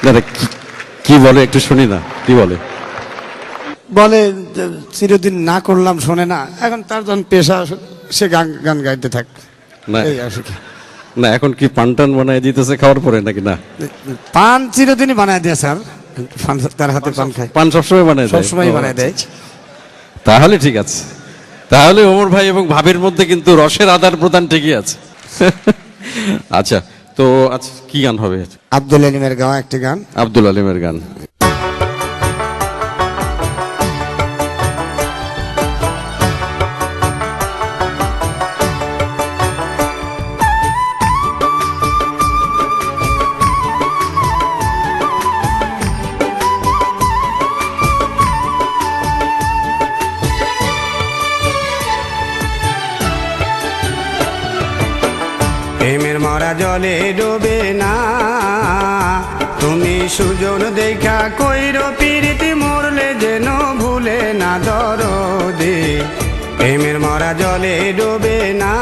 দাদা কি বলে একটু শুনি না, কি বলে? বলে যে চিরদিন না করলাম শোনে না, এখন তার যখন পেশা সে গান গান গাইতে থাক। না এই আর কি। না, এখন কি পান টান বানায় দিতেছে খাওয়ার পরে নাকি? না, পান চিরদিনই বানায় দেয় স্যার, পান তার হাতে পান খায়, পান সবসময় বানায় দেয়? সবসময় বানায় দেয়। তাহলে ঠিক আছে, তাহলে ওমর ভাই এবং ভাবির মধ্যে কিন্তু রসের আদান প্রদান ঠিকই আছে। আচ্ছা, তো আচ্ছা কি গান হবে? আব্দুল আলিমের গাওয়া একটি গান। আব্দুল আলিমের গান। প্রেমের মরা জলে ডোবে না, তুমি সুজন দেখা কইরো প্রীতি, মরলে যেন ভুলে না দরদে। প্রেমের মরা জলে ডোবে না,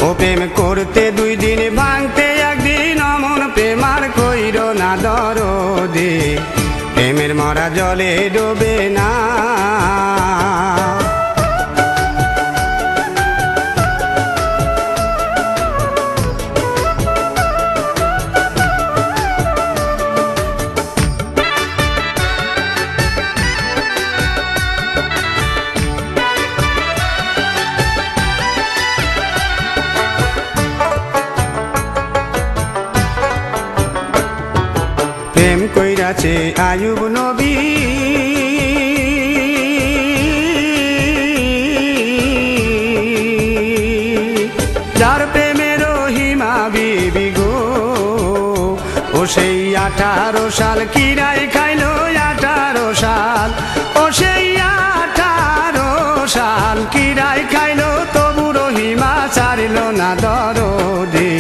ও প্রেম করতে 2 দিন ভাঙতে 1 দিন, অমন প্রেমার কইরো না দরদে। প্রেমের মরা জলে ডোবে না। প্রেম কইরাছে আয়ুব নবী, যার প্রেমে রহিমা বিবি গো, ও সেই 18 সাল কিরাই খাইলো 18 সাল, ও সেই 18 সাল কিরাই খাইলো, তবু রহিমা ছাড়িল না দরদে।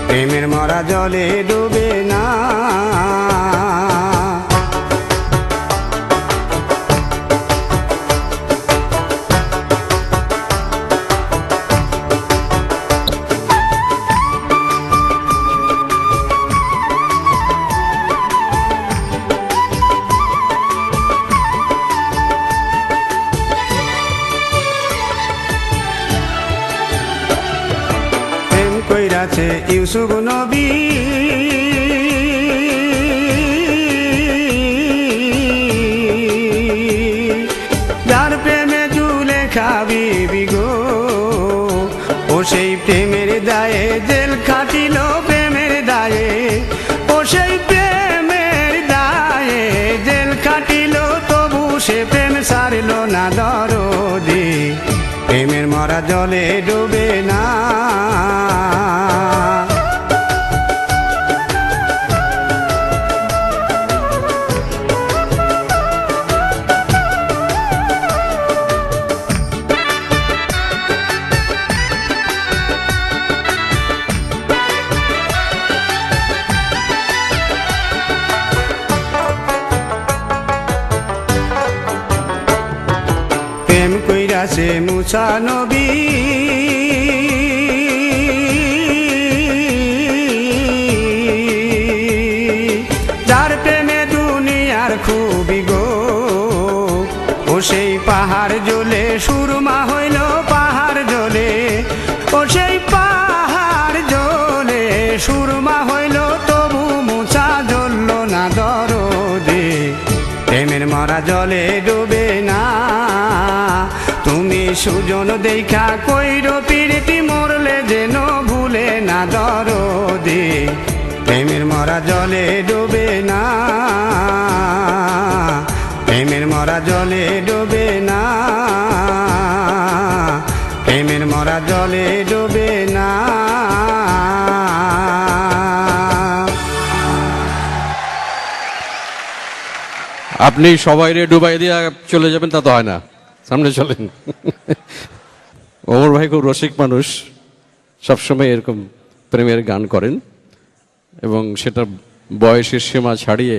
প্রেমের মরা জলে ডুবে না। প্রেম কইরাছে ইউসুফ নবী, যার প্রেমে জুলেখা বিবি গো, ও সেই প্রেমের দায়ে জেল খাটিল প্রেমের দায়ে, ও সেই প্রেমের দায়ে জেল খাটিল, তবু সে প্রেম ছাড়ল না দরদে। প্রেমের মরা জলে ডুবে না। প্রেম কইরাছে মুসা নবী, যার প্রেমে দুনিয়ার খুবই গো, ও সেই পাহাড় জ্বলে সুরমা হইল পাহাড় জ্বলে, ও সেই পাহাড় জ্বলে সুরমা হইল, তবু মুসা জ্বলল না দরদে। প্রেমের মরা জলে ডুবে না, তুমি সুজন দেখা কইরো প্রীতি, মরলে যেন ভুলে না দরদে। প্রেমের মরা জলে ডুবে না, প্রেমের মরা জলে ডুবে না, প্রেমের মরা জলে ডুবে না। আপনি সবাইরে ডুবাই দিয়ে চলে যাবেন তা তো হয় না, সামনে চলেন। ওমর ভাই খুব রসিক মানুষ, সবসময় এরকম প্রেমের গান করেন এবং সেটা বয়সের সীমা ছাড়িয়ে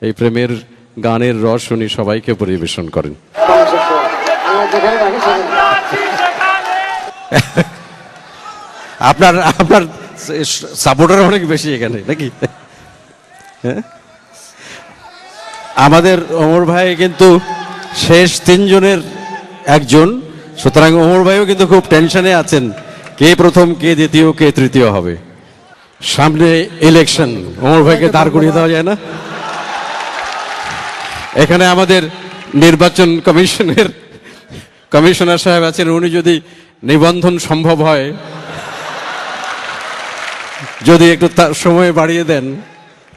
এই প্রেমের গানের রস উনি সবাইকে পরিবেশন করেন। আপনার আপনার সাপোর্টার অনেক বেশি এখানে নাকি? হ্যাঁ? আমাদের ওমর ভাই কিন্তু শেষ তিনজনের একজন, সুতরাং ওমর ভাইও কিন্তু খুব টেনশনে আছেন, কে প্রথম, কে দ্বিতীয়, কে তৃতীয় হবে। সামনে ইলেকশন, ওমর ভাইকে দাঁড় করিয়ে দেওয়া যায় না? এখানে আমাদের নির্বাচন কমিশনের কমিশনার সাহেব আছেন, উনি যদি নিবন্ধন সম্ভব হয়, যদি একটু সময় বাড়িয়ে দেন,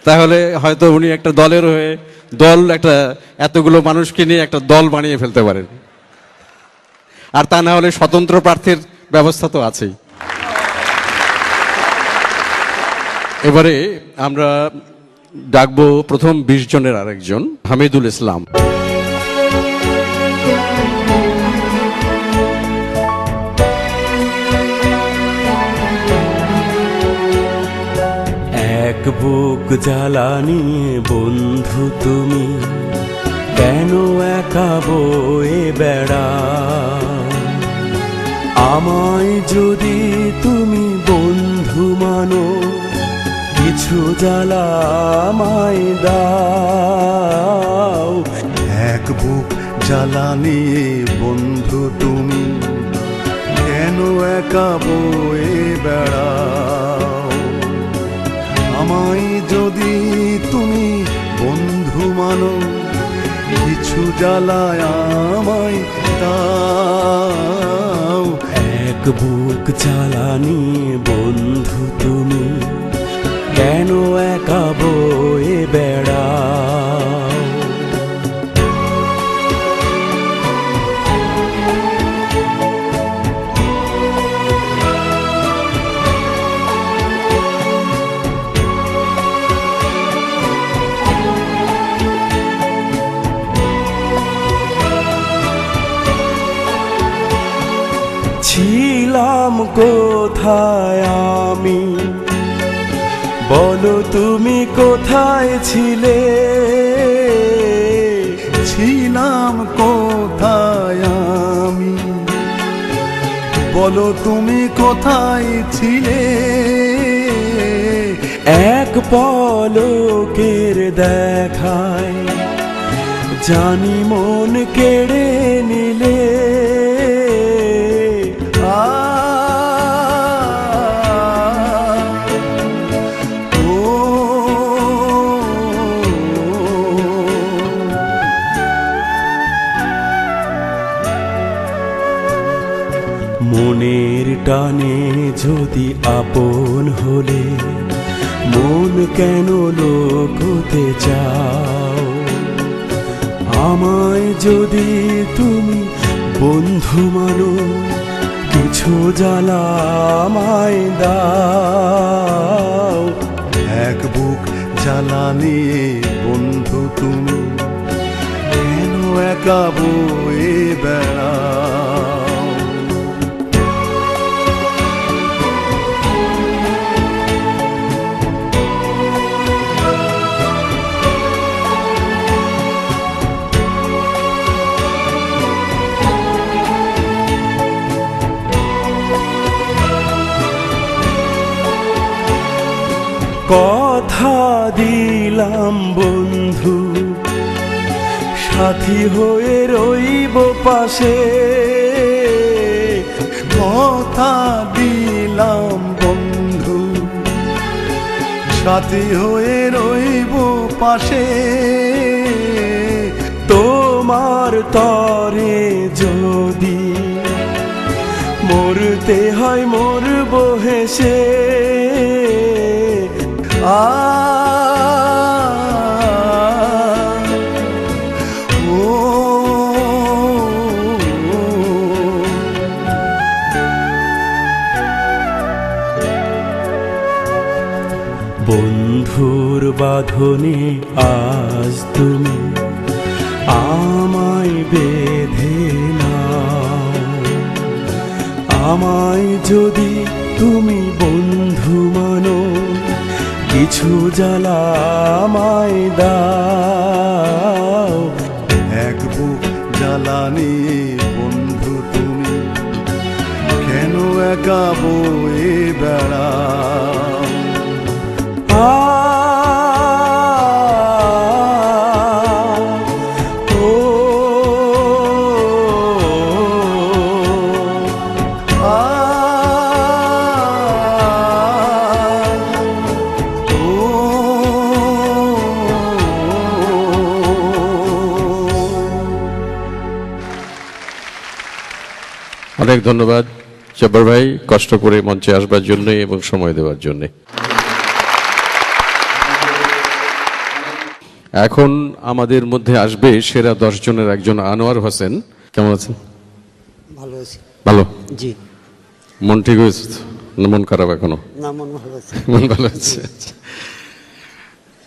তাহলে হয়তো উনি একটা দলের হয়ে একটা এতগুলো মানুষকে নিয়ে একটা দল বানিয়ে ফেলতে পারেন। আর তা না হলে স্বতন্ত্র প্রার্থীর ব্যবস্থা তো আছেই। এবারে আমরা ডাকবো প্রথম 20 জনের আরেকজন, হামিদুল ইসলাম। এক বুক জ্বালা নিয়ে বন্ধু তুমি কেন একা বয়ে বেড়া, আমায় যদি তুমি বন্ধু মানো কিছু জ্বালা আমায় দাও। এক বুক জ্বালা নিয়ে বন্ধু তুমি কেন একা বয়ে বেড়াও, আমায় যদি তুমি বন্ধু মানো কিছু জ্বালায় আমায় দাও। এক বুক জ্বালা নিয়ে বন্ধু তুমি কেন একা বয়ে বেড়াও। ছিলাম কোথায় আমি, বলো তুমি কোথায় ছিলে, ছিলাম কোথায় আমি, বলো তুমি কোথায় ছিলে। এক পলকের দেখায় জানি মন কেড়ে নিলে, মনের টানে যদি আপন হলে মন কেন লোক হতে চাও, আমায় যদি তুমি বন্ধু মানো কিছু জ্বালা আমায় দাও। এক বুক জ্বালা নিয়ে বন্ধু তুমি কেন একা বয়ে বেড়াও। কথা দিলাম বন্ধু সাথী হয়ে রইব পাশে, কথা দিলাম বন্ধু সাথী হয়ে রইব পাশে। তোমার তরে যদি মরতে হয় মরব হেসে, বন্ধুর বাঁধনে আজ তুমি আমায় বেঁধে নাও, আমায় যদি তুমি বন্ধু মানো কিছু জ্বালা আমায় দাও। এক বুক জ্বালা নিয়ে বন্ধু তুমি কেন একা বয়ে বেড়াও। ধন্যবাদ জব্বার ভাই কষ্ট করে মঞ্চে আসবার জন্য এবং সময় দেওয়ার জন্য। এখন আমাদের মধ্যে আসবে সেরা 10 জনের একজন আনোয়ার হোসেন। কেমন আছেন? ভালো আছি। ভালো? জি। মন ঠিক হয়েছে না মন খারাপ এখনো? না, মন ভালো আছে। মন ভালো আছে।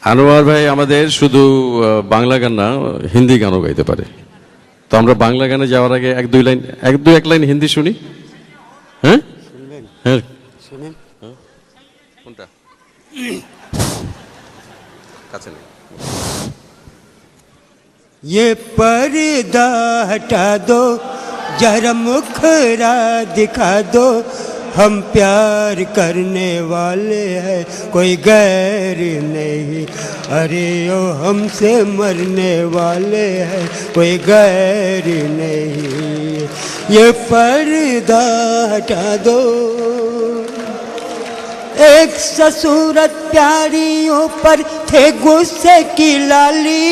আনোয়ার ভাই আমাদের শুধু বাংলা গান না হিন্দি গানও গাইতে পারে। তো আমরা বাংলা গানে যাওয়ার আগে এক লাইন হিন্দি শুনি। হ্যাঁ শুনবেন? হ্যাঁ শুনেন। কোনটা? কাছে নেই। ये पर्दा हटा दो, जरा मुखरा दिखा दो, हम प्यार करने वाले हैं, कोई गैर नहीं। अरे ओ हमसे मरने वाले हैं, कोई गैर नहीं। ये पर्दा हटा दो। एक ससूरत प्यारियों पर थे गुस्से की लाली,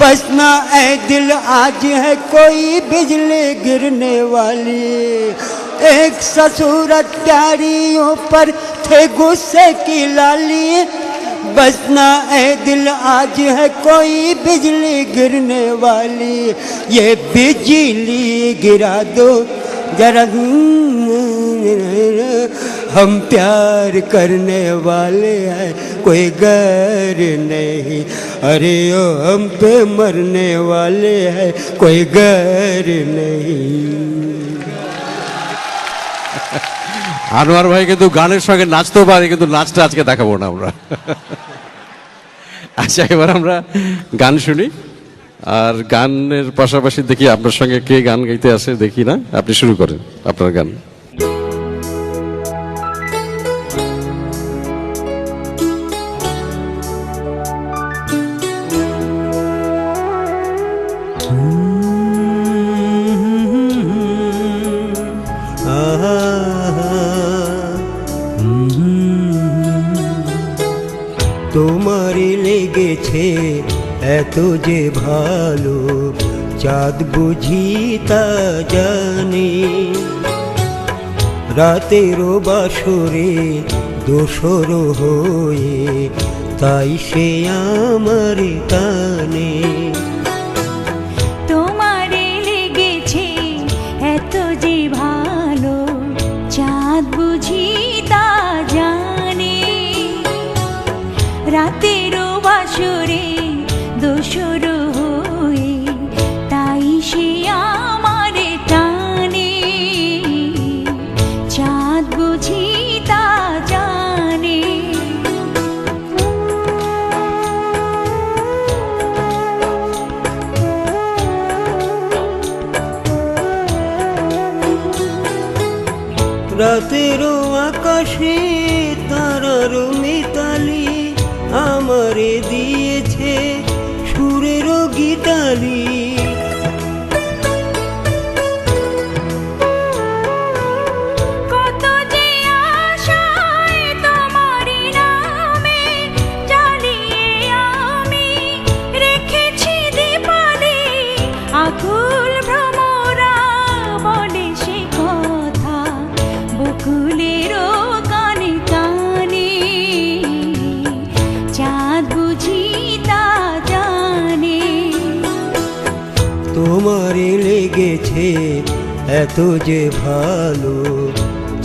बसना ऐ दिल आज है कोई बिजली गिरने वाली। एक ससूरत प्यारियों पर थे गुस्से की लाली, बसना ऐ दिल आज है कोई बिजली गिरने वाली। ये बिजली गिरा दो जरा, हम प्यार करने वाले हैं, कोई गैर नहीं। अरे ओ हम पे मरने वाले हैं, कोई गैर नहीं। আনোয়ার ভাই কিন্তু গানের সঙ্গে নাচতেও পারে, কিন্তু নাচটা আজকে দেখাবো না আমরা। আচ্ছা, এবার আমরা গান শুনি। আর গানের পাশাপাশি দেখি আপনার সঙ্গে কে গান গাইতে আসে, দেখি না? আপনি শুরু করেন আপনার গান। তোমারই লেগেছে এত যে ভালো, চাঁদ বুঝি তা জানে। রাতেরও বাসরে দোসর হয়ে তাই সে আমার টানে। তোমারে লেগেছে এত যে ভালো, চাঁদ বুঝি তা জানে। রাতেরও বাসরে দোসর হয়ে তাই সে আমার টানে। চাঁদ বুঝি তা জানে। রাতেরও আকাশে তারার মিতালি আমারে দিয়েছে সুরেরও গীতালি। কত যে আশায় তোমারি নামে জ্বালিয়ে আমি রেখেছি দীপালি। আকুল ভ্রমরা বলে সে কথা বকুলেরও কানে কানে। চাঁদ বুঝি তা জানে। তোমারে লেগেছে এত যে ভালো,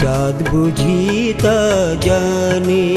চাঁদ বুঝি তা জানে।